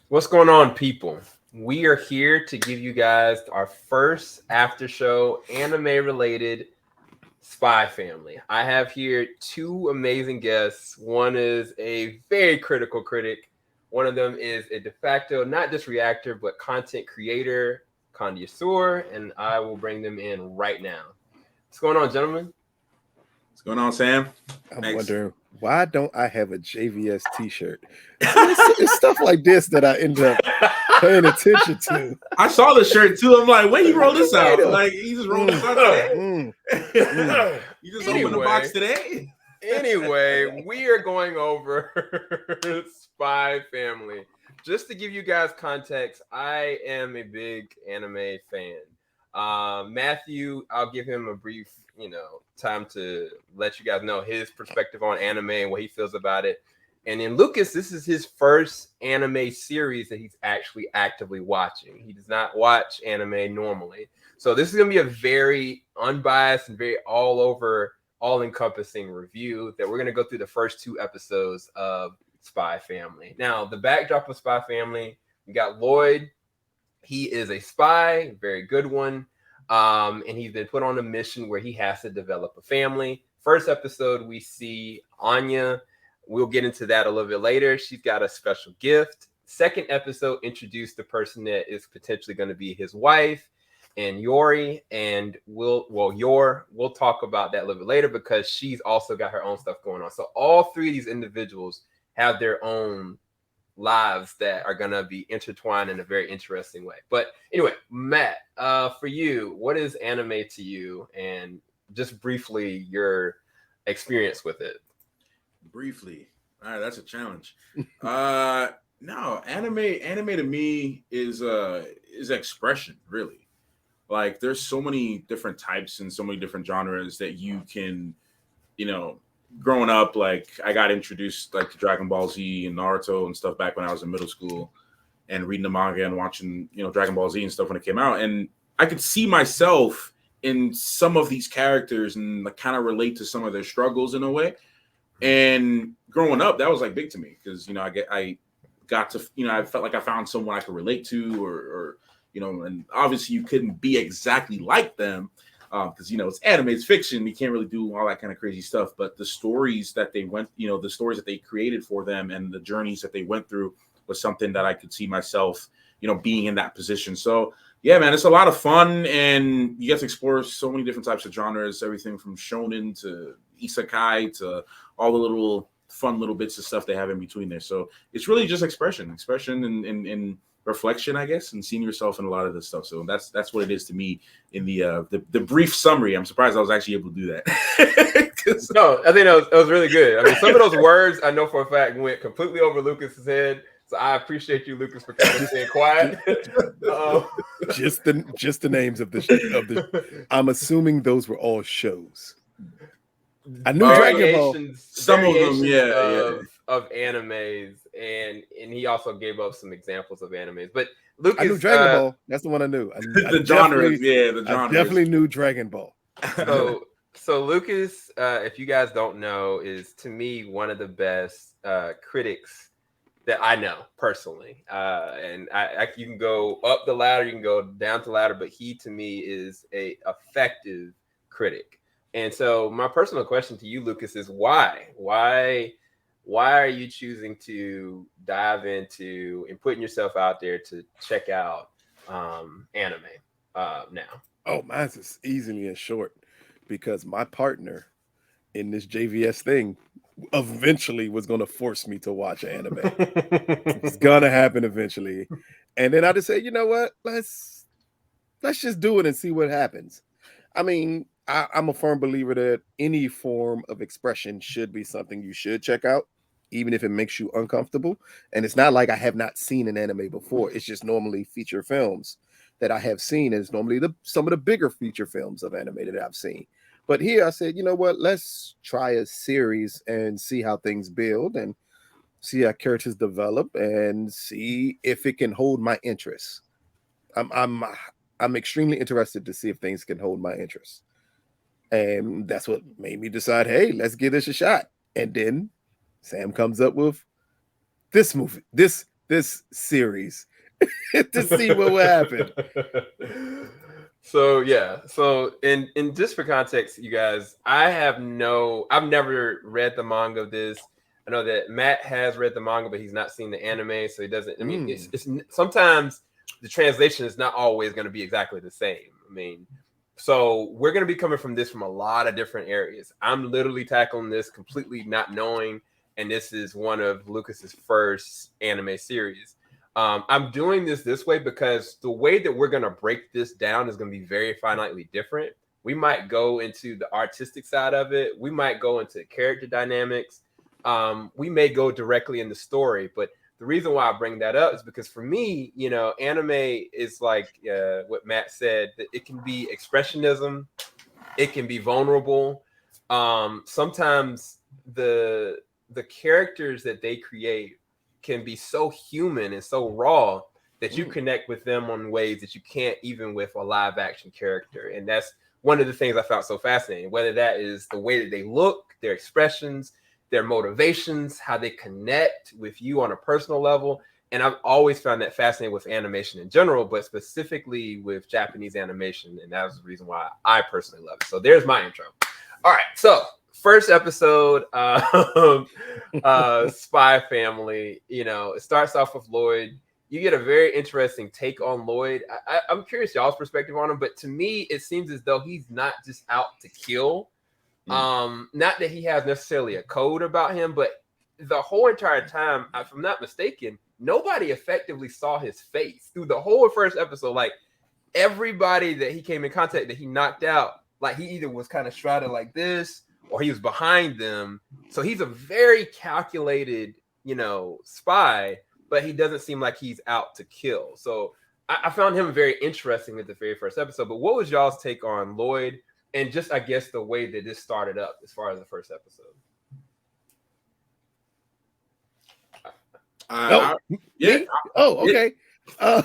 What's going on, people? We are here to give you guys our first after show anime related Spy Family. I have here two amazing guests. One is a very critical critic. One of them is a de facto, not just reactor, but content creator, connoisseur, and I will bring them in right now. What's going on, gentlemen? What's going on, Sam? I'm Thanks. wondering why don't I have a JVS T-shirt? It's stuff like this that I end up paying attention to. I saw the shirt too. I'm like, when you roll this out? Like, you just rolled this out today? You just opened the box today? Anyway, we are going over Spy Family. Just to give you guys context, I am a big anime fan. Matthew, I'll give him a brief, time to let you guys know his perspective on anime and what he feels about it. And then Lucas, this is his first anime series that he's actually actively watching. He does not watch anime normally. So this is going to be a very unbiased and very all-encompassing review that we're going to go through the first two episodes of Spy Family. Now, the backdrop of Spy Family, we got Lloyd. He is a spy, very good one. And he's been put on a mission where he has to develop a family. First episode, we see Anya. We'll get into that a little bit later. She's got a special gift. Second episode introduced the person that is potentially going to be his wife, and Yori. And we'll talk about that a little bit later because she's also got her own stuff going on. So all three of these individuals have their own lives that are going to be intertwined in a very interesting way. But anyway, Matt, for you, what is anime to you? And just briefly, your experience with it. Briefly. All right, that's a challenge. No, anime to me is expression, really. Like, there's so many different types and so many different genres that you can, growing up, like, I got introduced like to Dragon Ball Z and Naruto and stuff back when I was in middle school, and reading the manga and watching, Dragon Ball Z and stuff when it came out. And I could see myself in some of these characters and like kind of relate to some of their struggles in a way. And growing up, that was like big to me because I got to I felt like I found someone I could relate to, or and obviously you couldn't be exactly like them because it's anime, it's fiction, you can't really do all that kind of crazy stuff. But the stories that they went, the stories that they created for them and the journeys that they went through was something that I could see myself, being in that position. So yeah, man, it's a lot of fun, and you get to explore so many different types of genres, everything from shonen to isekai to all the little fun little bits of stuff they have in between there. So it's really just expression and reflection, I guess, and seeing yourself in a lot of this stuff. So that's what it is to me in the brief summary. I'm surprised I was actually able to do that. No, I think that was really good. I mean, some of those words I know for a fact went completely over Lucas's head. So I appreciate you, Lucas, for kind of staying quiet. Just the names of the. I'm assuming those were all shows. I knew Dragon Ball. Some of them, of animes, and he also gave up some examples of animes. But Lucas, I knew Dragon Ball. That's the one I knew. The genres. I definitely knew Dragon Ball. So Lucas, if you guys don't know, is to me one of the best critics that I know personally. And you can go up the ladder, you can go down the ladder, but he to me is a effective critic. And so my personal question to you, Lucas, is why? Why are you choosing to dive into and putting yourself out there to check out anime now? Oh, mine's is easily and short because my partner in this JVS thing eventually was going to force me to watch anime. It's going to happen eventually. And then I just say, you know what? Let's just do it and see what happens. I mean, I'm a firm believer that any form of expression should be something you should check out, even if it makes you uncomfortable. And it's not like I have not seen an anime before. It's just normally feature films that I have seen. And it's normally some of the bigger feature films of anime that I've seen. But here I said, you know what? Let's try a series and see how things build and see how characters develop and see if it can hold my interest. I'm extremely interested to see if things can hold my interest. And that's what made me decide, hey, let's give this a shot. And then Sam comes up with this movie, this this series to see what will happen. So yeah, so in just for context, you guys, I've never read the manga of this. I know that Matt has read the manga, but he's not seen the anime, so he doesn't. I mean, it's sometimes the translation is not always going to be exactly the same. I mean, so we're going to be coming from this from a lot of different areas. I'm literally tackling this completely not knowing, and this is one of Lucas's first anime series. I'm doing this way because the way that we're going to break this down is going to be very finitely different. We might go into the artistic side of it. We might go into character dynamics. We may go directly in the story. But the reason why I bring that up is because for me, anime is like what Matt said, that it can be expressionism. It can be vulnerable. Sometimes the characters that they create can be so human and so raw that you connect with them on ways that you can't even with a live action character. And that's one of the things I found so fascinating, whether that is the way that they look, their expressions, their motivations, how they connect with you on a personal level. And I've always found that fascinating with animation in general, but specifically with Japanese animation. And that was the reason why I personally love it. So there's my intro. All right. So first episode, Spy Family, it starts off with Lloyd. You get a very interesting take on Lloyd. I'm curious y'all's perspective on him, but to me, it seems as though he's not just out to kill. Not that he has necessarily a code about him, but the whole entire time, if I'm not mistaken, nobody effectively saw his face through the whole first episode. Like everybody that he came in contact that he knocked out, like he either was kind of shrouded like this or he was behind them. So he's a very calculated, spy, but he doesn't seem like he's out to kill. So I found him very interesting at the very first episode. But what was y'all's take on Lloyd and just, I guess, the way that this started up as far as the first episode? Yeah. Oh, okay. All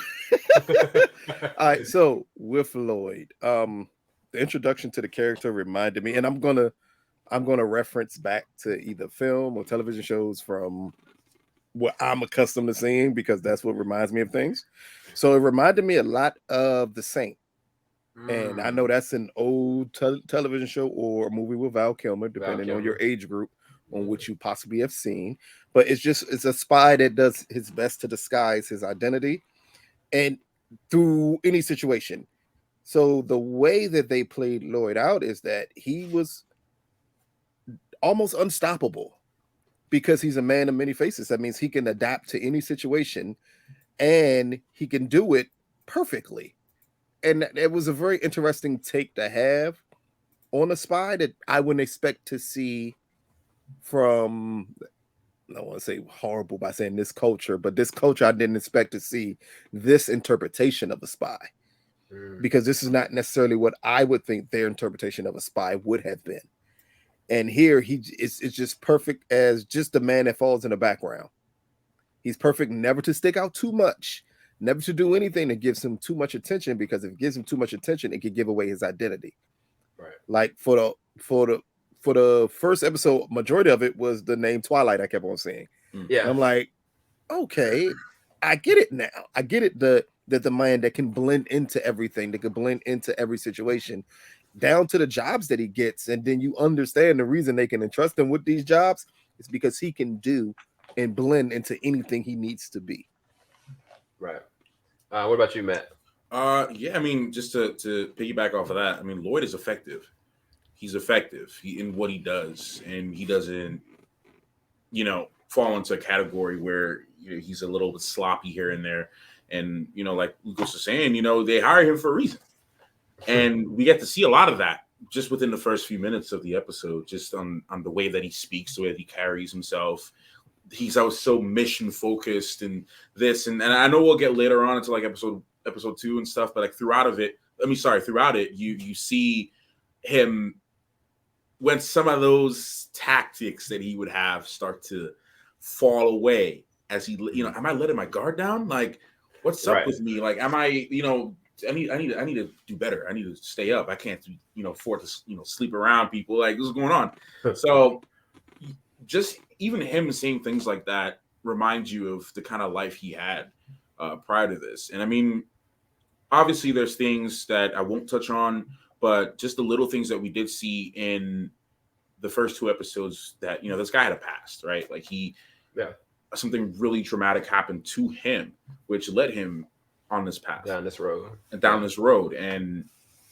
right. So with Lloyd, the introduction to the character reminded me, and I'm gonna reference back to either film or television shows from what I'm accustomed to seeing because that's what reminds me of things. So it reminded me a lot of The Saint. And I know that's an old television show or a movie with Val Kilmer, depending on your age group on which you possibly have seen. But it's a spy that does his best to disguise his identity and through any situation. So the way that they played Lloyd out is that he was almost unstoppable because he's a man of many faces. That means he can adapt to any situation and he can do it perfectly. And it was a very interesting take to have on a spy that I wouldn't expect to see from, I don't want to say horrible by saying this culture, but this culture, I didn't expect to see this interpretation of a spy because this is not necessarily what I would think their interpretation of a spy would have been. And here it's just perfect as just the man that falls in the background. He's perfect never to stick out too much, never to do anything that gives him too much attention, because if it gives him too much attention, it could give away his identity. Right. Like for the first episode, majority of it was the name Twilight. I kept on saying, yeah. And I'm like, okay, I get it now. I get it. That the man that can blend into everything, that can blend into every situation, down to the jobs that he gets, and then you understand the reason they can entrust him with these jobs is because he can do and blend into anything he needs to be. Right. What about you, Matt? Yeah, I mean, just to piggyback off of that, I mean, Lloyd is effective. He's effective in what he does, and he doesn't, fall into a category where he's a little bit sloppy here and there. And like Lucas was saying, they hire him for a reason, and we get to see a lot of that just within the first few minutes of the episode, just on the way that he speaks, the way that he carries himself. He's always so mission focused and this, and I know we'll get later on into like episode 2 and stuff, but like throughout it, you see him when some of those tactics that he would have start to fall away as he, am I letting my guard down? Like, what's up with me? Like, am I, I need to do better. I need to stay up. I can't, afford to, sleep around people. Like, what's going on? So just even him saying things like that remind you of the kind of life he had prior to this. And I mean, obviously, there's things that I won't touch on, but just the little things that we did see in the first 2 episodes that, this guy had a past, right? Like something really traumatic happened to him, which led him on this path, down this road. And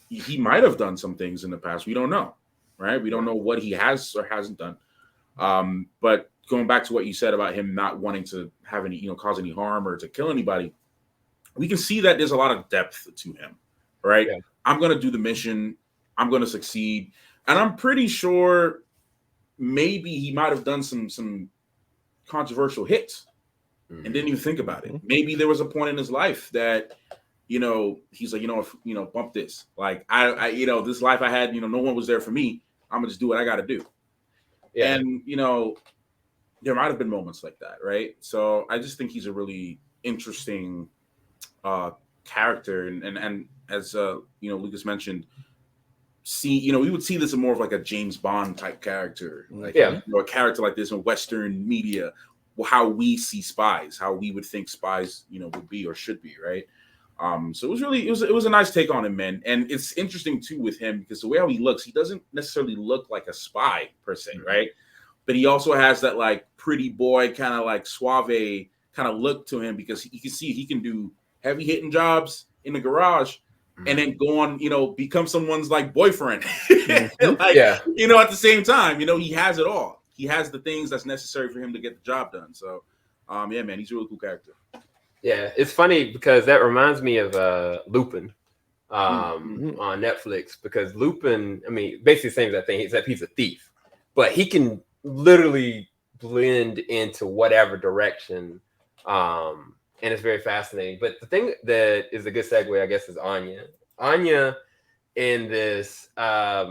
he might have done some things in the past. We don't know, right? We don't know what he has or hasn't done. But going back to what you said about him not wanting to have any, cause any harm or to kill anybody, we can see that there's a lot of depth to him, right? Yeah. I'm going to do the mission. I'm going to succeed. And I'm pretty sure maybe he might have done some controversial hits and didn't even think about it. Maybe there was a point in his life that, he's like, bump this. Like, I this life I had, no one was there for me. I'm gonna just do what I got to do. Yeah. And, there might have been moments like that, right? So I just think he's a really interesting character. And as, Lucas mentioned, we would see this in more of like a James Bond type character. Like, a character like this in Western media, how we see spies, how we would think spies, would be or should be, right? So it was a nice take on him, man. And it's interesting too with him because the way how he looks, he doesn't necessarily look like a spy per se, right? But he also has that like pretty boy kind of like suave kind of look to him because you can see he can do heavy hitting jobs in the garage and then go on, become someone's like boyfriend. At the same time, he has it all. He has the things that's necessary for him to get the job done. So, man, he's a really cool character. Yeah, it's funny because that reminds me of Lupin on Netflix because Lupin, I mean, basically the same as that thing, except he's a thief, but he can literally blend into whatever direction. And it's very fascinating. But the thing that is a good segue, I guess, is Anya. Anya in this, I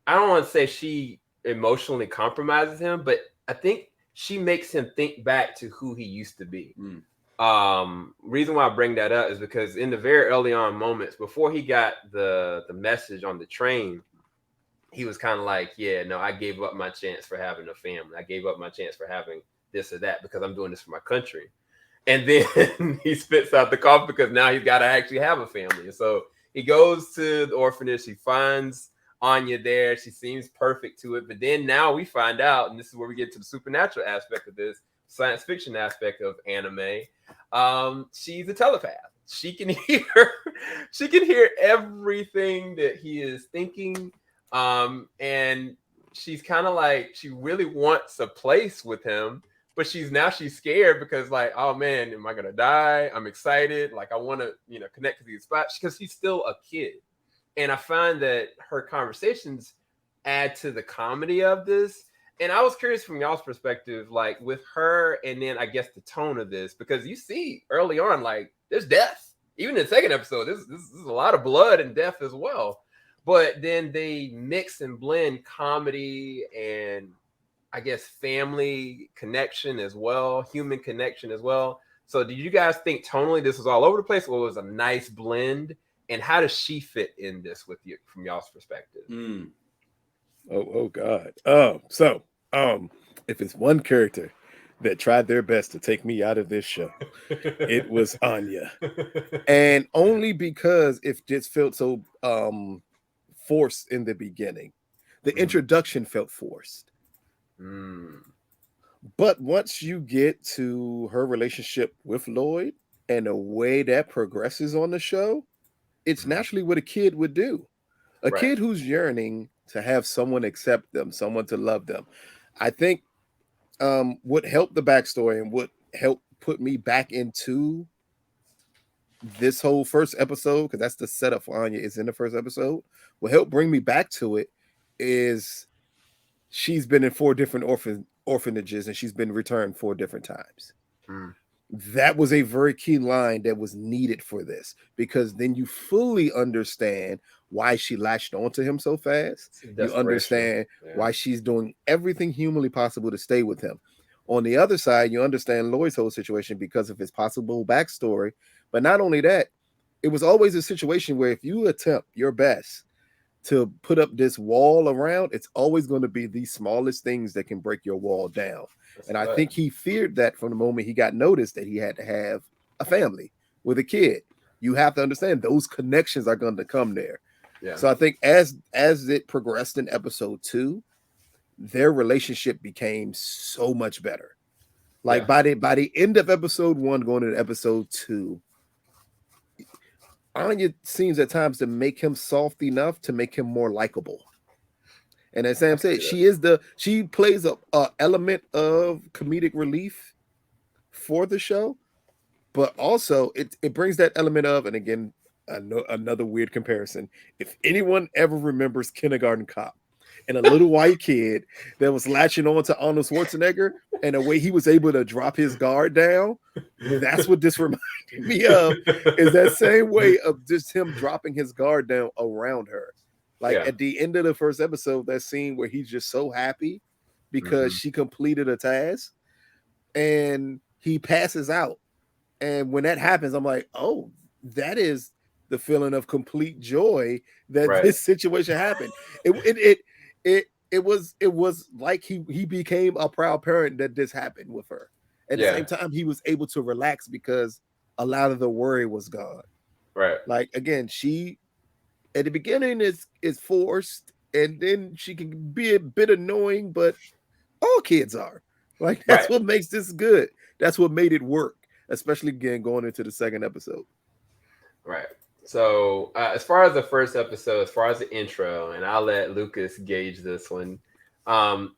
don't want to say she emotionally compromises him, but I think she makes him think back to who he used to be. Reason why I bring that up is because in the very early on moments, before he got the message on the train, he was kind of like, I gave up my chance for having a family. I gave up my chance for having this or that because I'm doing this for my country. And then he spits out the coffee because now he's got to actually have a family. And so he goes to the orphanage. He finds Anya there. She seems perfect to it. But then now we find out, and this is where we get to the supernatural aspect of this, science fiction aspect of anime. She's a telepath. She can hear everything that he is thinking. And she's kind of like, she really wants a place with him. But she's scared because like, oh man, am I gonna die? I'm excited. Like I want to, connect to these spots because she's still a kid. And I find that her conversations add to the comedy of this. And I was curious from y'all's perspective, like with her, and then I guess the tone of this, because you see early on, like there's death. Even in the second episode, this is a lot of blood and death as well. But then they mix and blend comedy and I guess family connection as well, human connection as well. So did you guys think tonally this was all over the place or was a nice blend? And how does she fit in this with you from y'all's perspective? Oh God. So if it's one character that tried their best to take me out of this show, it was Anya. And only because it just felt so forced in the beginning. The introduction felt forced. But once you get to her relationship with Lloyd and the way that progresses on the show, it's naturally what a kid would do. A kid who's yearning to have someone accept them, someone to love them. I think what helped the backstory and what helped put me back into this whole first episode, because that's the setup for Anya, is in the first episode. What helped bring me back to it is she's been in 4 different orphanages and she's been returned 4 different times. That was a very key line that was needed for this, because then you fully understand why she latched onto him so fast. You understand why she's doing everything humanly possible to stay with him. On the other side, you understand Lloyd's whole situation because of his possible backstory. But not only that, it was always a situation where if you attempt your best to put up this wall around, it's always going to be the smallest things that can break your wall down. And I think he feared that from the moment he got noticed that he had to have a family with a kid. You have to understand those connections are going to come there. Yeah. So I think as it progressed in episode 2, their relationship became so much better. Like by the end of episode 1 going into episode 2, Anya seems at times to make him soft enough to make him more likable. And as Sam said, she plays a element of comedic relief for the show, but also it brings that element of, and again, another weird comparison. If anyone ever remembers Kindergarten Cop and a little white kid that was latching on to Arnold Schwarzenegger and the way he was able to drop his guard down, that's what this reminded me of, is that same way of just him dropping his guard down around her. Like at the end of the first episode, that scene where he's just so happy because she completed a task and he passes out. And when that happens, I'm like, oh, that is the feeling of complete joy that this situation happened. It was like he became a proud parent that this happened with her. At the same time, he was able to relax because a lot of the worry was gone. Right. Like again, she at the beginning is forced, and then she can be a bit annoying, but all kids are. Like that's what makes this good. That's what made it work, especially again going into the second episode. Right. So as far as the first episode, as far as the intro, and I'll let Lucas gauge this one.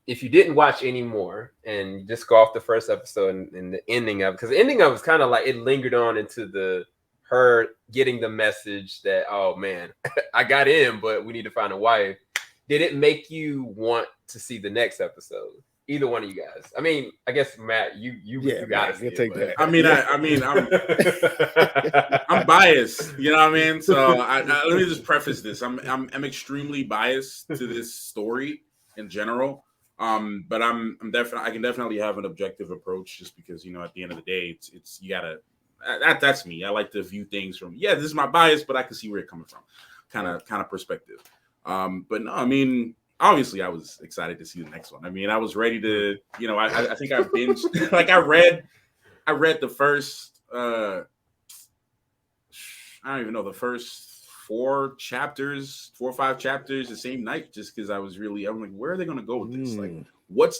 If you didn't watch any more and just go off the first episode and the ending of it, because the ending of it was kind of like it lingered on into her getting the message that, oh man, I got in, but we need to find a wife. Did it make you want to see the next episode? Either one of you guys. I mean, I guess Matt, you got to take that. I'm biased. You know what I mean? So let me just preface this. I'm extremely biased to this story in general. But I can definitely have an objective approach just because, at the end of the day, it's you gotta. That's me. I like to view things from this is my bias, but I can see where it's coming from, kind of perspective. But no, I mean, obviously I was excited to see the next one. I mean, I was ready to, I think I binged like I read the first I don't even know, the first 4 or 5 chapters the same night, just because I'm like, where are they gonna go with this? Like, what's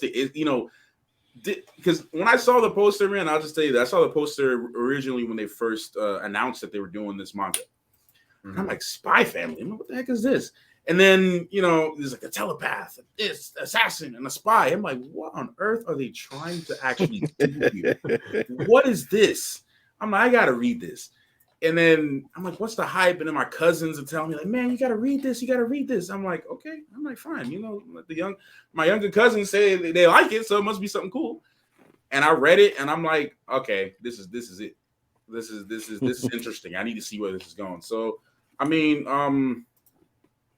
because when I saw the poster, man, I'll just tell you that I saw the poster originally when they first announced that they were doing this manga. And I'm like, Spy Family? I'm like, what the heck is this? And then, there's like a telepath, this assassin, and a spy. I'm like, what on earth are they trying to actually do here? What is this? I'm like, I gotta read this. And then I'm like, what's the hype? And then my cousins are telling me, like, man, you gotta read this. You gotta read this. I'm like, okay. I'm like, fine. My younger cousins say they like it, so it must be something cool. And I read it, and I'm like, okay, this is it. This is interesting. I need to see where this is going. So, I mean,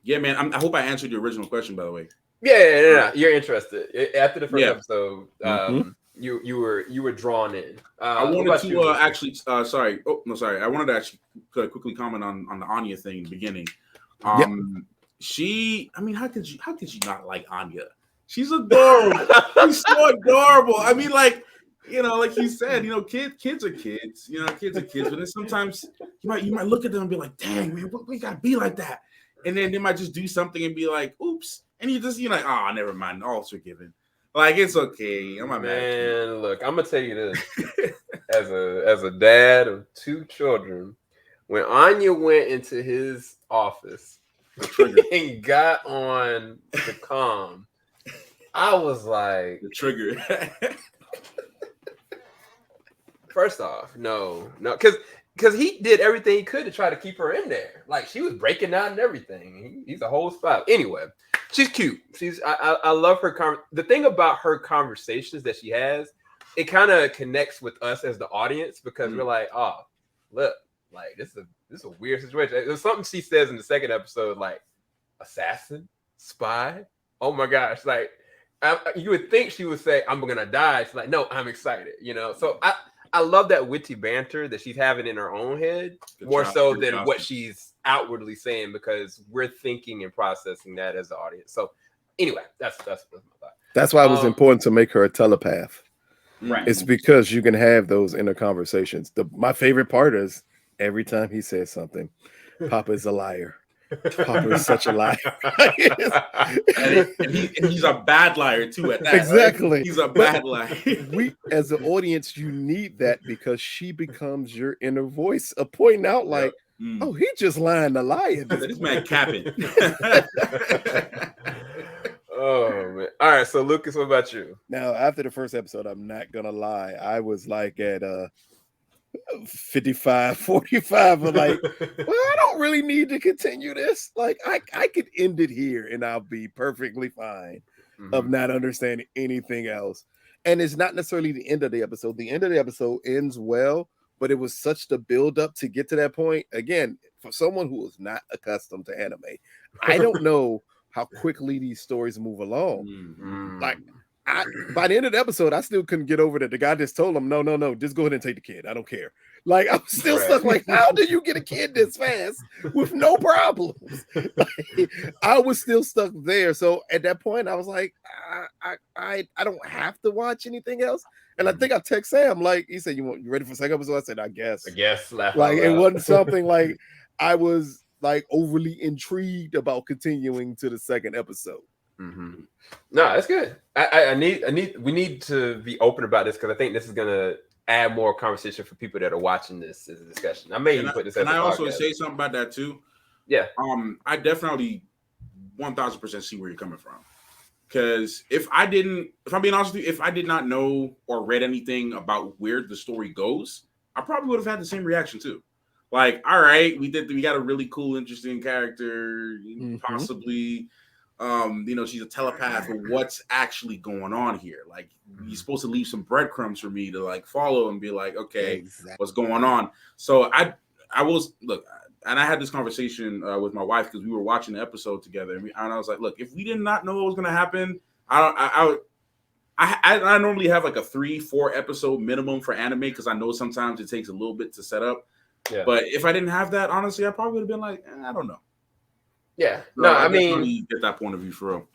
yeah, man. I hope I answered your original question, by the way. Yeah. You're interested. After the first episode, you were drawn in. I wanted to actually. Sorry. Oh no, sorry. I wanted to actually quickly comment on the Anya thing in the beginning. She. I mean, how could you not like Anya? She's adorable. She's so adorable. I mean, like you said, kids are kids. Kids are kids. But then sometimes you might look at them and be like, dang, man, we gotta be like that. And then they might just do something and be like, oops. And you're like, oh, never mind. All's forgiven. Like, it's okay. I'm not mad at you. Man, look, I'm gonna tell you this. as a dad of 2 children, when Anya went into his office and got on the comm, I was like, the trigger. First off, no, because he did everything he could to try to keep her in there. Like, she was breaking down and everything. He's a whole spot. Anyway, she's cute. I love her. The thing about her conversations that she has, it kind of connects with us as the audience because we're like, oh, look, like this is a weird situation. There's something she says in the second episode, like assassin, spy. Oh my gosh, like you would think she would say, I'm gonna die. She's like, no, I'm excited. So I love that witty banter that she's having in her own head more so than what she's outwardly saying because we're thinking and processing that as the audience. So anyway, that's my thought. That's why it was important to make her a telepath. Right. It's because you can have those inner conversations. My favorite part is every time he says something, Papa is a liar. Papa is such a liar. and he's a bad liar too at that. Exactly. Right? He's a bad liar. We, as the audience, you need that because she becomes your inner voice of pointing out like, oh, he just lying to lie. This man capping. Oh man. All right, so Lucas, what about you? Now, after the first episode, I'm not gonna lie, I was like at 55, 45. I'm like, well, I don't really need to continue this. Like, I could end it here and I'll be perfectly fine of not understanding anything else. And it's not necessarily the end of the episode. The end of the episode ends well, but it was such the build up to get to that point. Again, for someone who is not accustomed to anime, I don't know how quickly these stories move along. Like, by the end of the episode, I still couldn't get over that. The guy just told him, no, just go ahead and take the kid. I don't care. Like, I'm still stuck. Like, how do you get a kid this fast with no problems? Like, I was still stuck there. So at that point, I was like, I don't have to watch anything else. And I think I text Sam, like, he said, you ready for the second episode? I said, I guess. Like, it wasn't something like I was like overly intrigued about continuing to the second episode. No, that's good. We need to be open about this because I think this is gonna add more conversation for people that are watching this as a discussion. I may even put this. Can I also say something about that too? Yeah. I definitely 1000% see where you're coming from. Because if I'm being honest with you, if I did not know or read anything about where the story goes, I probably would have had the same reaction too. Like, all right, we got a really cool, interesting character, possibly. She's a telepath, but what's actually going on here? Like, you're supposed to leave some breadcrumbs for me to like follow and be like, okay, what's going on? So I was and I had this conversation with my wife because we were watching the episode together, and I was like, look, if we did not know what was going to happen, I normally have like a 3-4 episode minimum for anime because I know sometimes it takes a little bit to set up. Yeah. But if I didn't have that, honestly, I probably would have been like, I don't know. Yeah. No, I mean, get that point of view for real.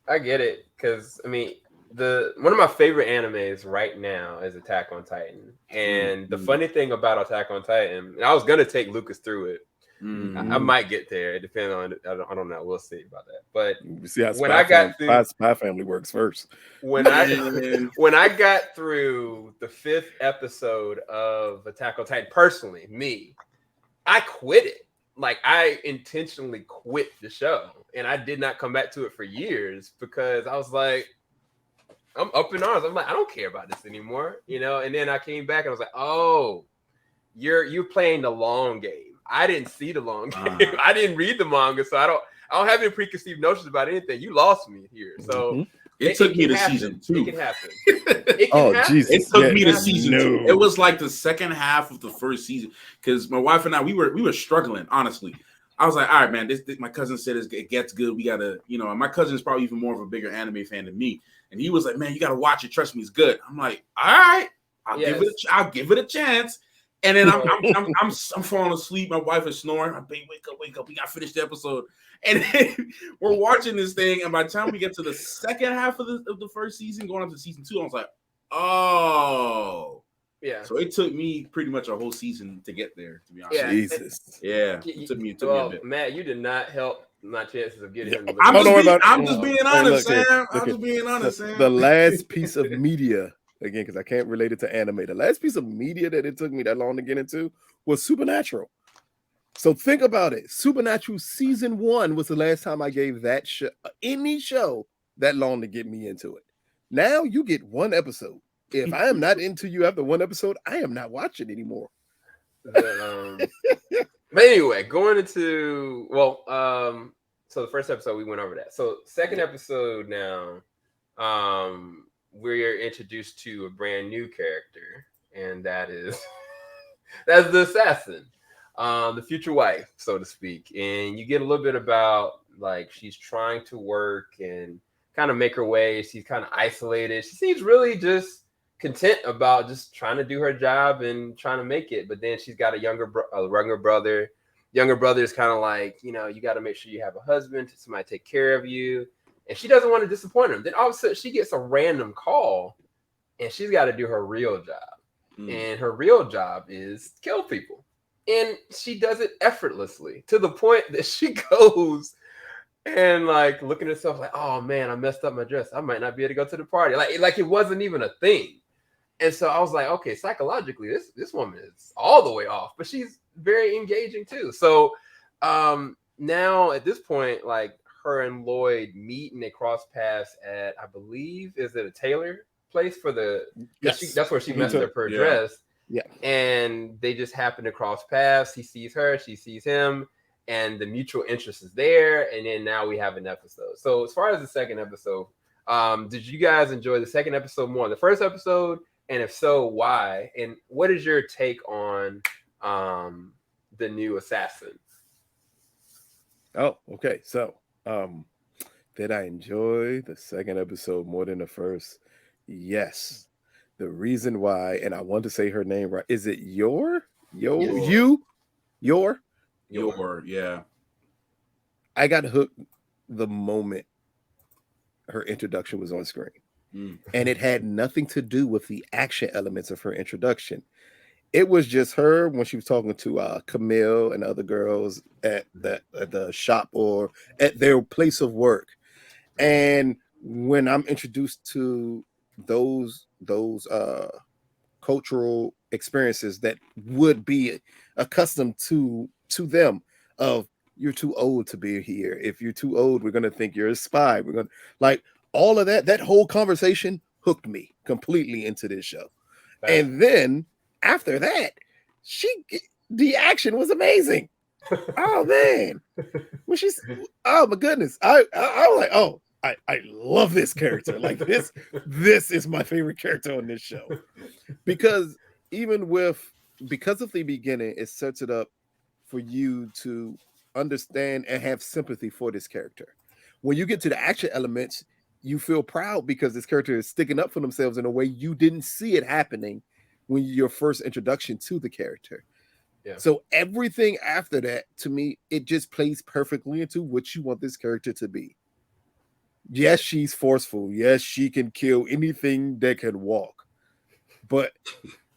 I get it because I mean, one of my favorite animes right now is Attack on Titan, and the funny thing about Attack on Titan, and I was gonna take Lucas through it. I might get there. It depends on. I don't know. We'll see about that. But when I got through, Spy Family works first. When I got through the 5th episode of Attack on Titan, personally, I quit it. Like, I intentionally quit the show, and I did not come back to it for years because I was like, I'm up in arms. I'm like, I don't care about this anymore, And then I came back and I was like, oh, you're playing the long game. I didn't see the long game. I didn't read the manga, so I don't have any preconceived notions about anything. You lost me here. So it took me to season 2. It can happen. It can happen. Jesus! It took me to season 2. It was like the second half of the first season because my wife and I we were struggling. Honestly, I was like, all right, man. This my cousin said it gets good. We gotta, and my cousin is probably even more of a bigger anime fan than me, and he was like, man, you gotta watch it. Trust me, it's good. I'm like, all right, I'll give it a chance. And then I'm falling asleep. My wife is snoring. I'm like, wake up. We got to finish the episode. And then we're watching this thing. And by the time we get to the second half of the first season, going up to season 2, I was like, oh. Yeah. So it took me pretty much a whole season to get there, to be honest. Yeah. Jesus. Yeah. It took me a bit. Matt, you did not help my chances of getting him. I'm just being honest, Sam. I'm just being honest, Sam. The last piece of media, again, because I can't relate it to anime. The last piece of media that it took me that long to get into was Supernatural. So think about it. Supernatural season 1 was the last time I gave that show, any show, that long to get me into it. Now you get one episode. If I am not into you after one episode, I am not watching anymore. But anyway, going into so the first episode we went over that. So second episode now, we're introduced to a brand new character, and that's the assassin, the future wife, so to speak. And you get a little bit about like she's trying to work and kind of make her way. She's kind of isolated. She seems really just content about just trying to do her job and trying to make it. But then she's got a younger brother, younger brother is kind of like, you know, you got to make sure you have a husband, somebody take care of you, and she doesn't want to disappoint him. Then all of a sudden she gets a random call, and she's got to do her real job, and her real job is kill people, and she does it effortlessly to the point that she goes and like looking at herself like, oh man, I messed up my dress. I might not be able to go to the party. Like it wasn't even a thing. And so I was like, okay, psychologically, this woman is all the way off, but she's very engaging too. So now at this point, like her and Lloyd meet and they cross paths at, I believe, is it a tailor place for the? Yes. That's where she messed up her dress. Yeah. And they just happen to cross paths. He sees her, she sees him, and the mutual interest is there. And then now we have an episode. So as far as the second episode, did you guys enjoy the second episode more than the first episode? And if so, why? And what is your take on the new assassin? Oh, okay. So, did I enjoy the second episode more than the first? Yes. The reason why, and I want to say her name right, is it your? Yeah. I got hooked the moment her introduction was on screen. And it had nothing to do with the action elements of her introduction. It was just her when she was talking to Camille and other girls at the shop or at their place of work. And when I'm introduced to those cultural experiences that would be accustomed to them, of you're too old to be here. If you're too old, we're gonna think you're a spy. We're gonna like all of that whole conversation hooked me completely into this show. And then after that, the action was amazing. Oh man. Oh my goodness. I was like, oh, I love this character. Like this is my favorite character on this show. Because because of the beginning, it sets it up for you to understand and have sympathy for this character. When you get to the action elements, you feel proud because this character is sticking up for themselves in a way you didn't see it happening when your first introduction to the character. Yeah. So everything after that, to me, it just plays perfectly into what you want this character to be. Yes, she's forceful. Yes, she can kill anything that can walk. But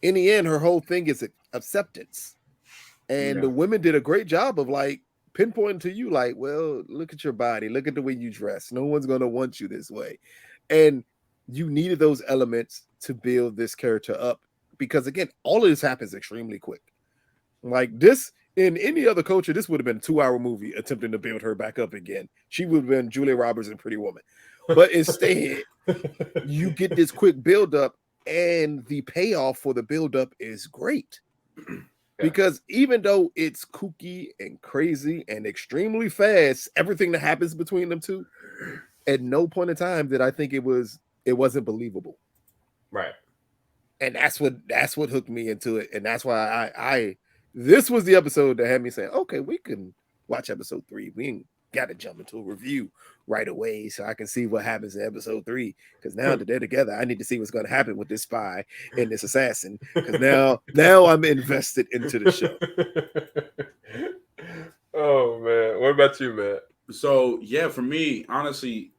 in the end, her whole thing is acceptance. And the women did a great job of like pinpointing to you, like, well, look at your body, look at the way you dress. No one's going to want you this way. And you needed those elements to build this character up because, again, all of this happens extremely quick. Like this, in any other culture, this would have been a 2-hour movie attempting to build her back up again. She would have been Julia Roberts in Pretty Woman. But instead, you get this quick build up, and the payoff for the build up is great. Because even though it's kooky and crazy and extremely fast, everything that happens between them two, at no point in time did I think it wasn't believable. Right. And that's what hooked me into it. And that's why this was the episode that had me saying, okay, we can watch episode 3. We ain't got to jump into a review right away so I can see what happens in episode 3. Because now that they're together, I need to see what's going to happen with this spy and this assassin. Because now I'm invested into the show. Oh, man. What about you, Matt? So, yeah, for me, honestly,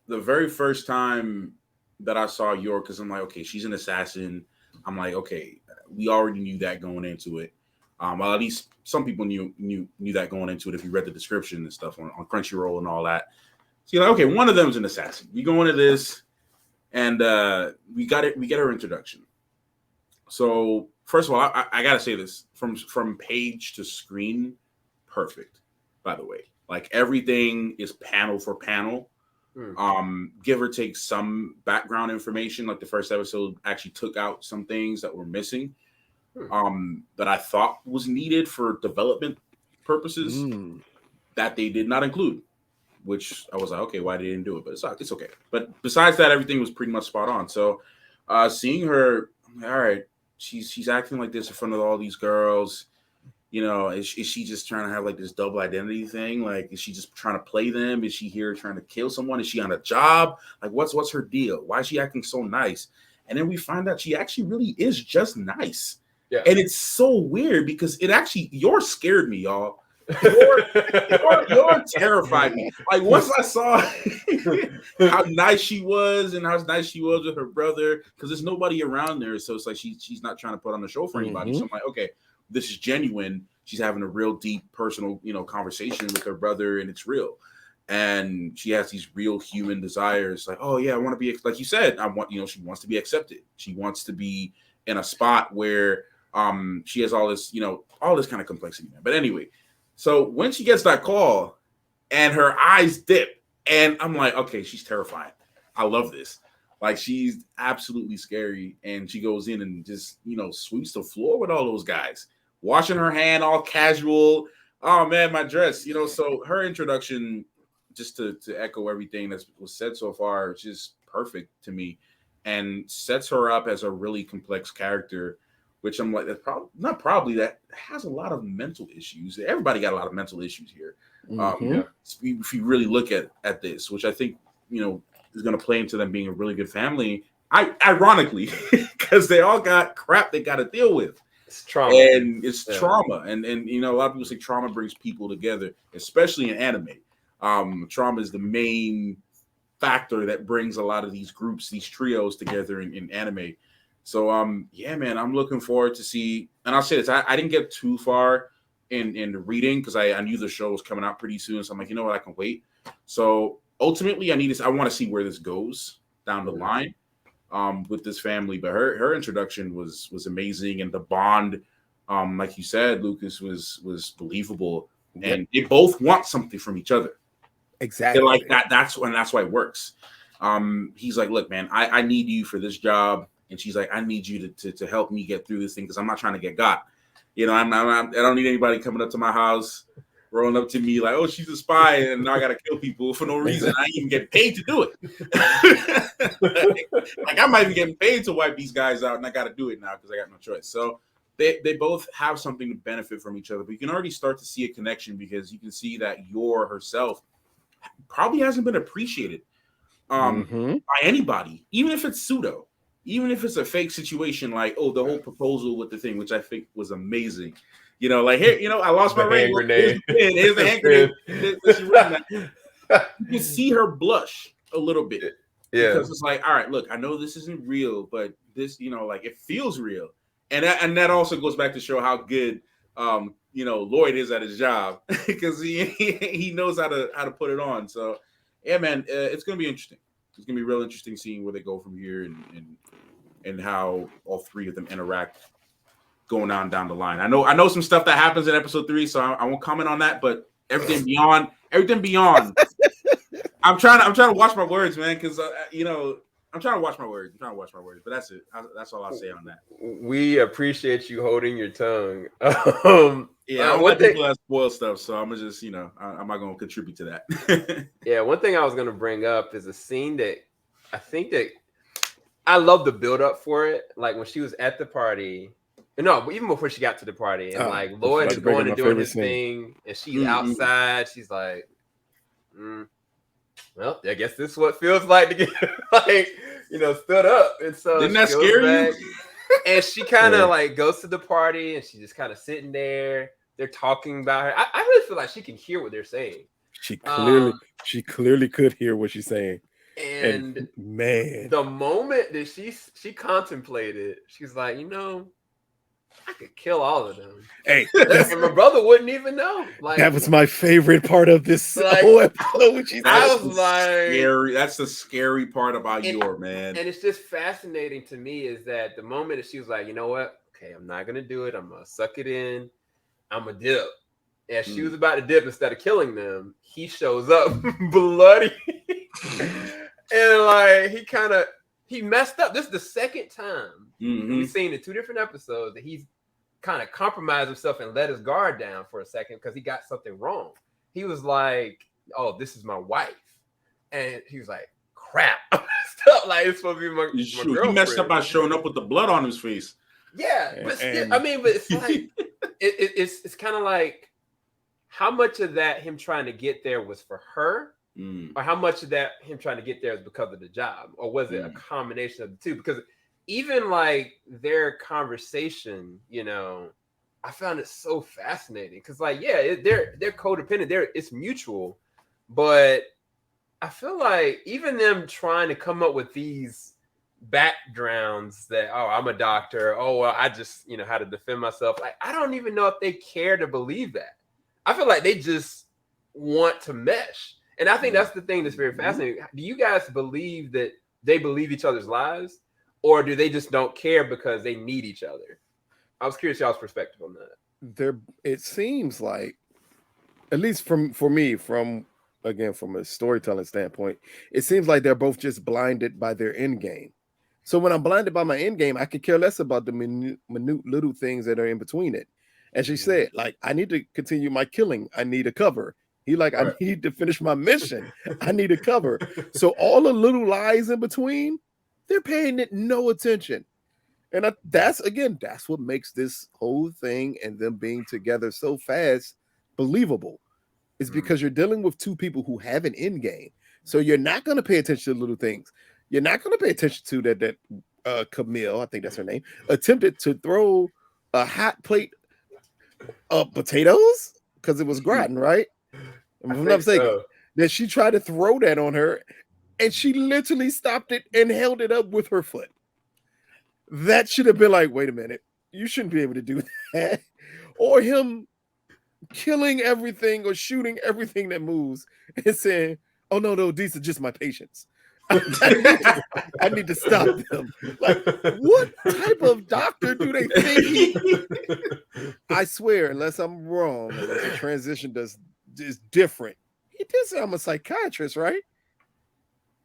the very first time that I saw York, because I'm like, okay, she's an assassin. I'm like, okay, we already knew that going into it. Well, at least some people knew that going into it if you read the description and stuff on Crunchyroll and all that. So you're like, okay, one of them's an assassin. We go into this, and we get her introduction. So first of all, I gotta say this from page to screen, perfect. By the way, like everything is panel for panel. Give or take some background information. Like the first episode actually took out some things that were missing. That I thought was needed for development purposes that they did not include, which I was like, okay, why they didn't do it? But it's okay. But besides that, everything was pretty much spot on. So seeing her, I'm like, all right, she's acting like this in front of all these girls. You know, is she just trying to have like this double identity thing? Like, is she just trying to play them? Is she here trying to kill someone? Is she on a job? Like, what's her deal? Why is she acting so nice? And then we find out she actually really is just nice. Yeah. And it's so weird because yours scared me, y'all. Yours terrified me. Like once I saw how nice she was and how nice she was with her brother, because there's nobody around there, so it's like she's not trying to put on a show for anybody. So I'm like, okay, this is genuine. She's having a real deep personal, conversation with her brother, and it's real. And she has these real human desires, like, oh yeah, I want to be, like you said, she wants to be accepted. She wants to be in a spot where she has all this kind of complexity. But anyway, so when she gets that call and her eyes dip, and I'm like, okay, she's terrifying. I love this. Like, she's absolutely scary. And she goes in and just, sweeps the floor with all those guys, washing her hand, all casual. Oh man, my dress, so her introduction, just to echo everything that was said so far, is just perfect to me and sets her up as a really complex character, which I'm like, that has a lot of mental issues. Everybody got a lot of mental issues here. If you really look at this, which I think, is going to play into them being a really good family, ironically, because they all got crap they got to deal with. It's trauma. And it's trauma. And a lot of people say trauma brings people together, especially in anime. Trauma is the main factor that brings a lot of these groups, these trios together in anime. So yeah, man, I'm looking forward to see. And I'll say this, I didn't get too far in reading because I knew the show was coming out pretty soon. So I'm like, you know what, I can wait. So ultimately, I want to see where this goes down the line with this family. But her introduction was amazing, and the bond, like you said, Lucas, was believable. And they both want something from each other. Exactly. They're like that. That's why it works. He's like, look, man, I need you for this job. And she's like, I need you to help me get through this thing because I'm not trying to get got. I don't need anybody coming up to my house, rolling up to me like, oh, she's a spy, and now I got to kill people for no reason. I ain't even get paid to do it. like I'm not even getting paid to wipe these guys out, and I got to do it now because I got no choice. So they both have something to benefit from each other. But you can already start to see a connection because you can see that Yor herself probably hasn't been appreciated by anybody, even if it's pseudo. Even if it's a fake situation, like, oh, the whole proposal with the thing, which I think was amazing. Like, here, I lost my ring. Here's the hand grenade. You can see her blush a little bit. Yeah. Because it's like, all right, look, I know this isn't real, but this, like, it feels real. And that also goes back to show how good, Lloyd is at his job because he knows how to put it on. So, yeah, man, it's going to be interesting. It's going to be real interesting seeing where they go from here and how all three of them interact going on down the line. I know some stuff that happens in episode 3, so I won't comment on that, but everything beyond. I'm trying to watch my words, man, because I'm trying to watch my words. But that's it. That's all I'll say on that. We appreciate you holding your tongue. Yeah, I want people that spoil stuff, so I'm gonna just, I'm not gonna contribute to that. Yeah, one thing I was gonna bring up is a scene that I think that I love the build up for it. Like when she was at the party, but even before she got to the party, and like Lloyd is going and doing his thing, and she's outside. She's like, well, I guess this is what it feels like to get stood up. And so didn't that scare you? And she kind of like goes to the party, and she's just kind of sitting there. They're talking about her. I really feel like she can hear what they're saying. She clearly could hear what she's saying. And man, the moment that she contemplated, she's like, I could kill all of them. Hey, and my brother wouldn't even know. Like that was my favorite part of this whole episode. I was like, scary. That's the scary part about Yor, man. And it's just fascinating to me is that the moment that she was like, you know what? Okay, I'm not gonna do it. I'm gonna suck it in. I'm gonna dip. And she was about to dip instead of killing them. He shows up bloody, and like he messed up. This is the second time we've seen in 2 different episodes that he's kind of compromised himself and let his guard down for a second because he got something wrong. He was like, "Oh, this is my wife," and he was like, "Crap, I messed up. Like it's supposed to be my girlfriend." He messed up by showing up with the blood on his face. Yeah, but still, but it's like it's kind of like how much of that him trying to get there was for her. Or how much of that him trying to get there is because of the job, or was it a combination of the two? Because even like their conversation, you know, I found it so fascinating because, like, yeah, they're codependent. It's mutual, but I feel like even them trying to come up with these backgrounds that, oh, I'm a doctor. Oh, well, I just, you know, how to defend myself. Like, I don't even know if they care to believe that. I feel like they just want to mesh. And I think that's the thing that's very fascinating. Do you guys believe that they believe each other's lies, or do they just don't care because they need each other? I was curious y'all's perspective on that. It seems like, at least for me, from a storytelling standpoint, it seems like they're both just blinded by their end game. So when I'm blinded by my end game, I could care less about the minute little things that are in between it. As she said, like, I need to continue my killing. I need a cover. He like, I need to finish my mission. I need a cover. So all the little lies in between, they're paying it no attention. And that's what makes this whole thing and them being together so fast believable. Is because you're dealing with two people who have an end game. So you're not going to pay attention to little things. You're not going to pay attention to that Camille, I think that's her name, attempted to throw a hot plate of potatoes because it was gratin, right? If I'm not mistaken, that she tried to throw that on her, and she literally stopped it and held it up with her foot. That should have been like, wait a minute, you shouldn't be able to do that. Or him killing everything or shooting everything that moves and saying, oh, no, these are just my patients. I need to stop them. Like, what type of doctor do they think I swear, unless I'm wrong, unless the transition is different. He did say I'm a psychiatrist, right?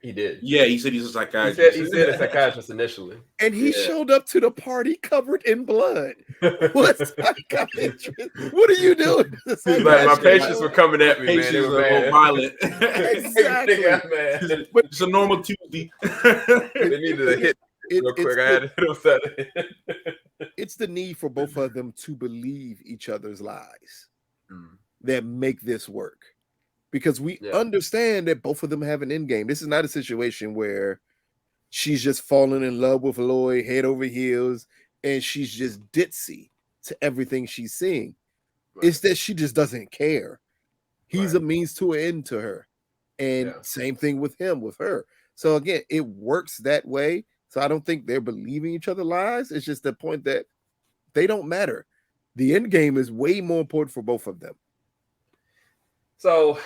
He did. Yeah, he said he's a psychiatrist. He said a psychiatrist initially. And he showed up to the party covered in blood. What psychiatrist? What are you doing? He's like, my patients were coming at me, man. They were mad. Violent. Exactly. But it's a normal Tuesday. They needed to hit real quick. I had to hit him. It's the need for both of them to believe each other's lies that make this work. Because we understand that both of them have an end game. This is not a situation where she's just falling in love with Lloyd head over heels and she's just ditzy to everything she's seeing. Right. It's that she just doesn't care. He's a means to an end to her. And same thing with him, with her. So again, it works that way. So I don't think they're believing each other lies. It's just the point that they don't matter. The end game is way more important for both of them. So,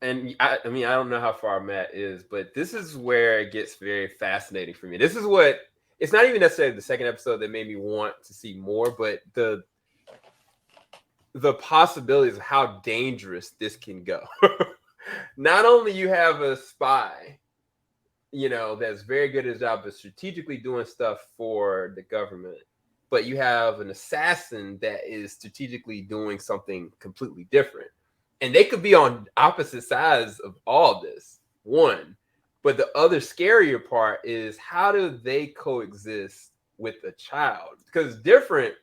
and I mean, I don't know how far Matt is, but this is where it gets very fascinating for me. This is what, it's not even necessarily the second episode that made me want to see more, but the possibilities of how dangerous this can go. Not only you have a spy, you know, that's very good at his job of strategically doing stuff for the government, but you have an assassin that is strategically doing something completely different. And they could be on opposite sides of all this, one. But the other scarier part is, how do they coexist with a child? Because it's different,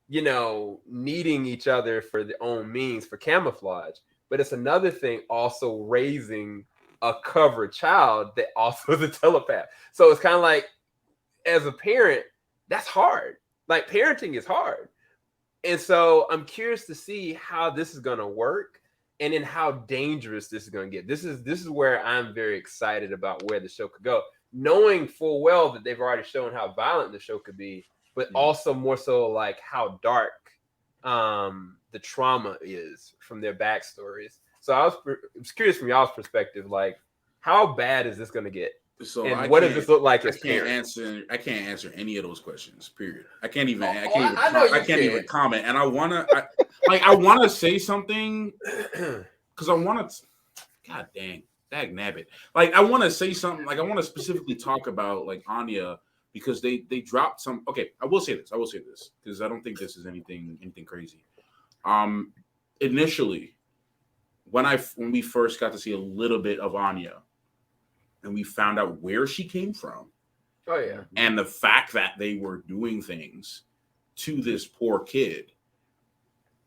you know, needing each other for their own means, for camouflage. But it's another thing also raising a covered child that also is a telepath. So it's kind of like, as a parent, that's hard. Like, parenting is hard. And so I'm curious to see how this is going to work. And then how dangerous this is going to get. This is where I'm very excited about where the show could go, knowing full well that they've already shown how violent the show could be, but also more so like how dark the trauma is from their backstories. So I was curious from y'all's perspective, like, how bad is this going to get? So and what does this look like as parents? I can't answer any of those questions. Period. I can't even comment. And I wanna say something because I want to. God dang, dag nabbit. Like, I want to say something. Like, I want to specifically talk about like Anya, because they dropped some. Okay, I will say this because I don't think this is anything crazy. Initially, when we first got to see a little bit of Anya, and we found out where she came from. Oh, yeah. And the fact that they were doing things to this poor kid.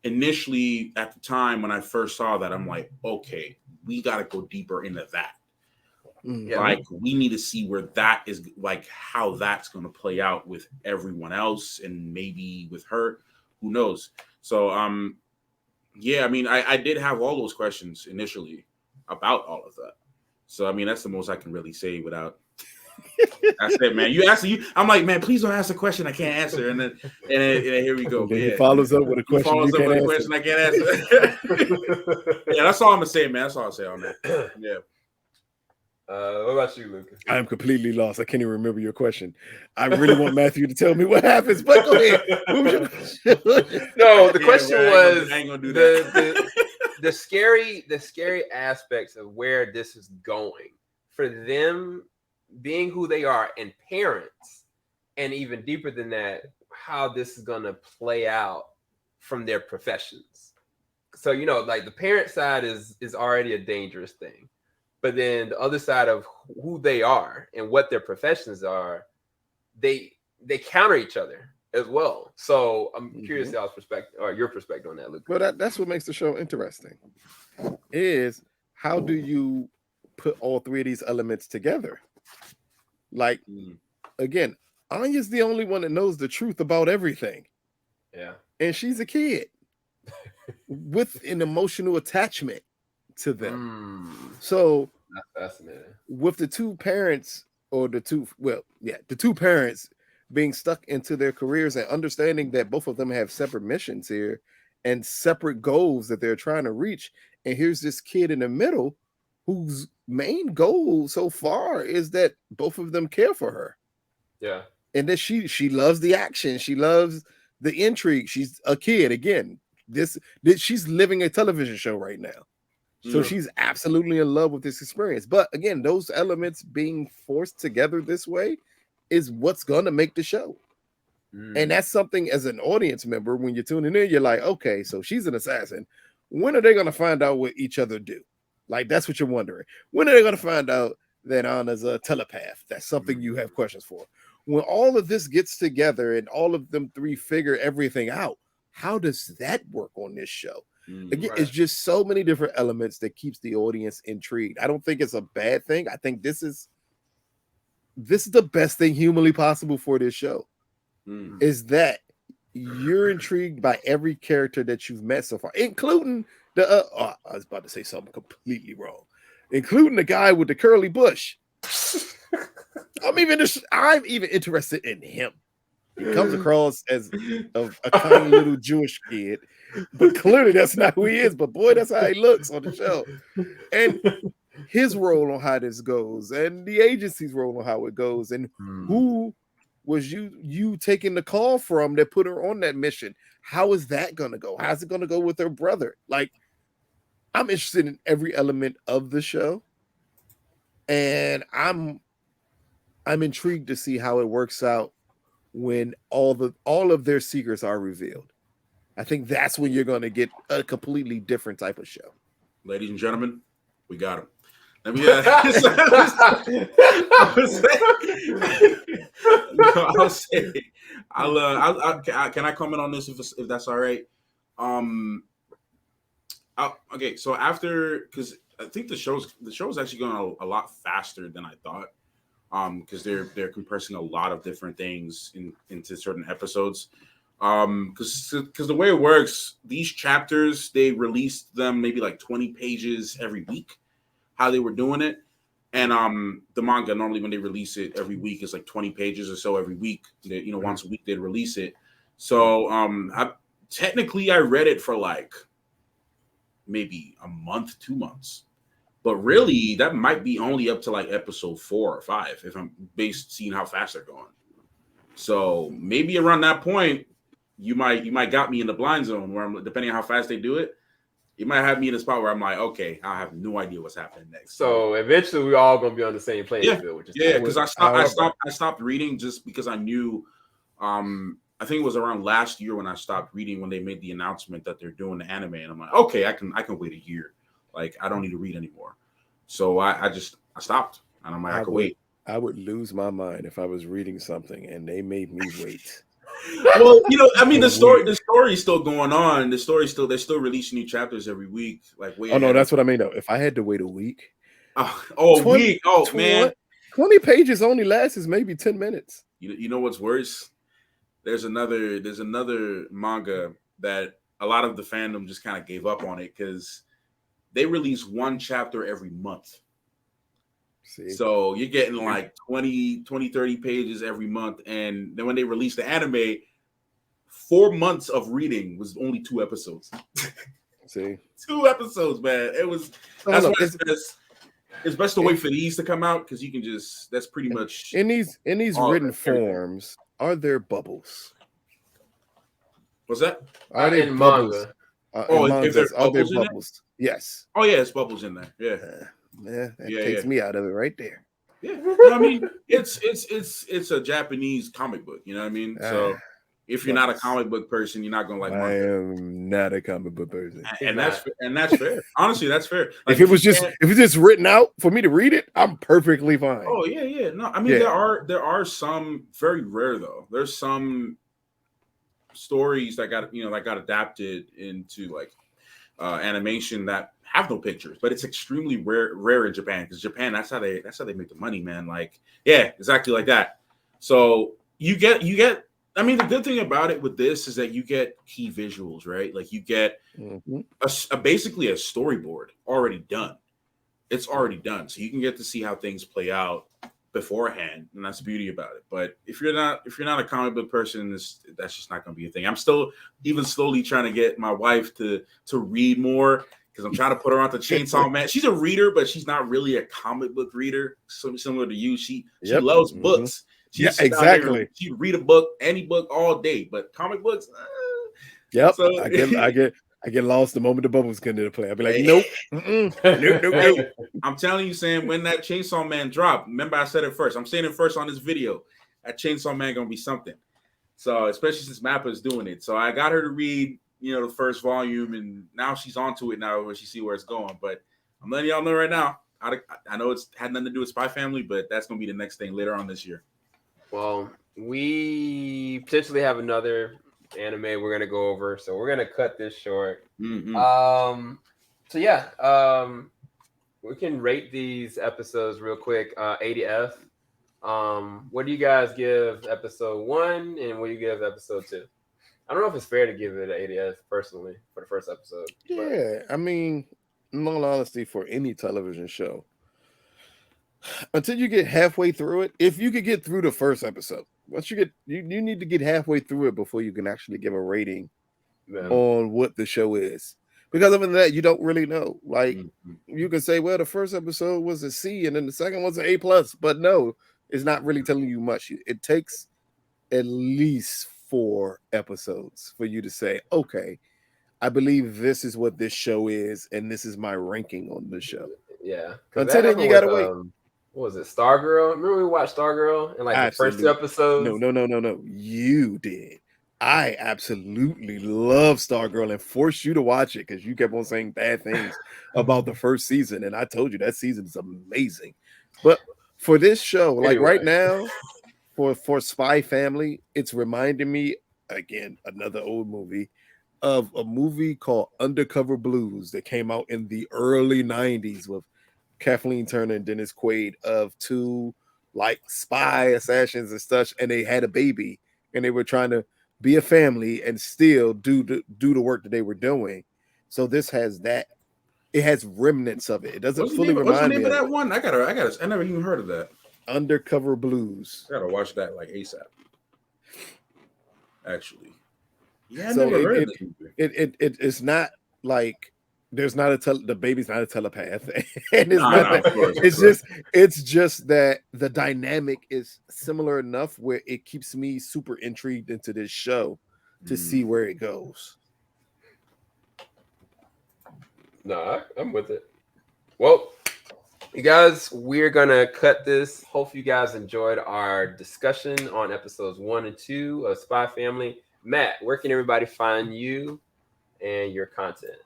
Initially, at the time when I first saw that, I'm like, okay, we got to go deeper into that. Yeah. Like we need to see where that is, like how that's going to play out with everyone else, and maybe with her. Who knows? So, yeah, I mean, I did have all those questions initially about all of that. So, I mean, that's the most I can really say without. That's it, man. You ask you. I'm like, man, please don't ask a question I can't answer. And then here we go. And then Yeah. he follows up with a He question follows you up can't with a answer. question I can't answer. Yeah, that's all I'm gonna say, man. That's all I'll say on that. Yeah. What about you, Lucas? I am completely lost. I can't even remember your question. I really want Matthew to tell me what happens, but go ahead. What was your question? No, the question was I ain't gonna do that. the scary aspects of where this is going for them being who they are and parents, and even deeper than that, how this is gonna play out from their professions. So, you know, like the parent side is already a dangerous thing. But then the other side of who they are and what their professions are, they counter each other as well. So I'm curious y'all's perspective or your perspective on that, Luke. Well, that's what makes the show interesting. Is how do you put all three of these elements together? Like, again, Anya's the only one that knows the truth about everything. Yeah. And she's a kid with an emotional attachment to them. So that's fascinating. With the two parents, or the two parents being stuck into their careers and understanding that both of them have separate missions here and separate goals that they're trying to reach. And here's this kid in the middle whose main goal so far is that both of them care for her. Yeah. And that she loves the action. She loves the intrigue. She's a kid. Again, this she's living a television show right now. So she's absolutely in love with this experience. But again, those elements being forced together this way is what's going to make the show. And that's something as an audience member, when you're tuning in, you're like, okay, so she's an assassin. When are they going to find out what each other do? Like, that's what you're wondering. When are they going to find out that Anna's a telepath? That's something you have questions for. When all of this gets together and all of them three figure everything out, how does that work on this show? Again, it's just so many different elements that keeps the audience intrigued. I don't think it's a bad thing. I think this is the best thing humanly possible for this show. Is that you're intrigued by every character that you've met so far, including the I was about to say something completely wrong, including the guy with the curly bush. I'm even interested in him. He comes across as a kind little Jewish kid, but clearly that's not who he is. But boy, that's how he looks on the show. And his role on how this goes, and the agency's role on how it goes, and who was you taking the call from that put her on that mission? How is that going to go? How's it going to go with her brother? Like, I'm interested in every element of the show, and I'm intrigued to see how it works out when all of their secrets are revealed. I think that's when you're going to get a completely different type of show. Ladies and gentlemen, we got him. Let me. I'll say. Can I comment on this if that's all right? Okay. So after, because I think the show's actually going a lot faster than I thought. Because they're compressing a lot of different things into certain episodes. Because the way it works, these chapters, they released them maybe like 20 pages every week, how they were doing it. And the manga, normally when they release it every week, is like 20 pages or so every week. Once a week they'd release it. So technically I read it for like maybe a month, 2 months. But really, that might be only up to like episode 4 or 5 if I'm seeing how fast they're going. So maybe around that point, you might got me in the blind zone where I'm, depending on how fast they do it, you might have me in a spot where I'm like, okay, I have no idea what's happening next. So eventually, we're all gonna be on the same playing field. Which is because I stopped reading just because I knew. I think it was around last year when I stopped reading when they made the announcement that they're doing the anime, and I'm like, okay, I can wait a year. Like, I don't need to read anymore. So I stopped, and I'm like, I can wait. I would lose my mind if I was reading something and they made me wait. Well, I mean, the story's still going on. They're still releasing new chapters every week. Like, no, that's what I mean though. If I had to wait a week, a week. Oh man, 20 pages only lasts maybe 10 minutes. You know what's worse? There's another manga that a lot of the fandom just kind of gave up on it because they release one chapter every month. See? So you're getting like 20, 30 pages every month. And then when they released the anime, 4 months of reading was only 2 episodes. See? 2 episodes, man. That's why it's best to wait for these to come out because you can that's pretty much in these written forms. Are there bubbles? What's that? Are they in bubbles? manga? If there's are there bubbles in it? bubbles? Yes. Oh yeah, it's bubbles in there. Yeah. That takes me out of it right there. Yeah, I mean, it's a Japanese comic book. You know what I mean? So if you're not a comic book person, you're not gonna like manga. I am not a comic book person, and that's fair. Honestly, that's fair. Like, if it's just written out for me to read it, I'm perfectly fine. Oh yeah. No, I mean there are some very rare though. There's some stories that got adapted into like animation that have no pictures, but it's extremely rare in Japan because Japan that's how they make the money, man. Like exactly like that. So you get. I mean, the good thing about it with this is that you get key visuals, right? Like you get basically a storyboard already done. It's already done, so you can get to see how things play out beforehand, and that's the beauty about it. But if you're not a comic book person, that's just not going to be a thing. I'm still even slowly trying to get my wife to read more because I'm trying to put her onto Chainsaw Man. She's a reader, but she's not really a comic book reader. Similar to you, she loves books. Exactly. She'd read a book, any book, all day, but comic books. Yep. So, I get lost the moment the bubbles get into play. I'll be like, nope. Nope. I'm telling you, Sam, when that Chainsaw Man dropped, remember I said it first. I'm saying it first on this video. That Chainsaw Man gonna be something. So especially since Mappa is doing it. So I got her to read, the first volume, and now she's onto it now where she see where it's going. But I'm letting y'all know right now. I know it's had nothing to do with Spy Family, but that's gonna be the next thing later on this year. Well, we potentially have another anime we're gonna go over, so we're gonna cut this short. Mm-hmm. So yeah, we can rate these episodes real quick. 80F. What do you guys give episode 1, and what do you give episode 2? I don't know if it's fair to give it an 80F personally for the first episode. Yeah, I mean, in all honesty, for any television show, until you get halfway through it, if you could get through the first episode, once you need to get halfway through it before you can actually give a rating on what the show is. Because other than that, you don't really know. Like you can say, well, the first episode was a C and then the second was an A+, but no, it's not really telling you much. It takes at least 4 episodes for you to say, okay, I believe this is what this show is, and this is my ranking on the show. Yeah. Until then, you gotta wait. What was it, Stargirl? Remember we watched Stargirl in like Absolutely. the first 2 episodes? No. You did. I absolutely love Stargirl and forced you to watch it because you kept on saying bad things about the first season, and I told you that season is amazing. But for this show, like right now, for Spy Family, it's reminding me, again, another old movie, of a movie called Undercover Blues that came out in the early 90s with Kathleen Turner and Dennis Quaid, of 2 like spy assassins and such, and they had a baby and they were trying to be a family and still do the work that they were doing. So this has that. It has remnants of it. It doesn't fully remind me. What's the name of that one? I never even heard of that. Undercover Blues. I gotta watch that like ASAP. Actually, yeah, I never heard of it. It's not like there's not the baby's not a telepath, and it's just that the dynamic is similar enough where it keeps me super intrigued into this show to see where it goes. No, I'm with it. Well, you guys, we're gonna cut this. Hope you guys enjoyed our discussion on episodes 1 and 2 of Spy Family. Matt, where can everybody find you and your content?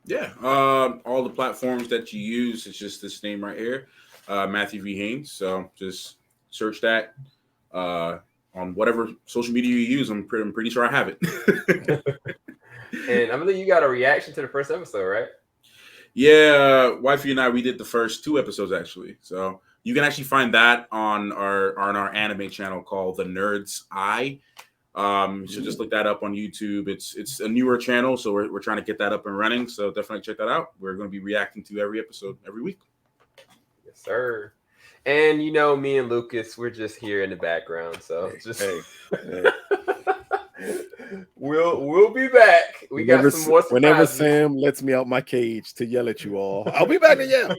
Yeah, all the platforms that you use, it's just this name right here, Matthew V. Haynes. So just search that on whatever social media you use. I'm pretty sure I have it. And I believe you got a reaction to the first episode, right? Yeah, wifey and I, we did the first 2 episodes actually. So you can actually find that on our anime channel called The Nerd's Eye. So just look that up on YouTube. It's a newer channel, so we're trying to get that up and running. So definitely check that out. We're going to be reacting to every episode every week. Yes, sir. And you know, me and Lucas, we're just here in the background. So just we'll be back. We got some more surprises. Whenever Sam lets me out my cage to yell at you all, I'll be back to yell.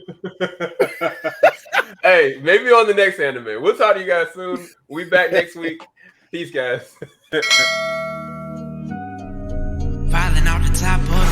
Hey, maybe on the next anime. We'll talk to you guys soon. We'll be back next week. Peace, guys. Falling off the top of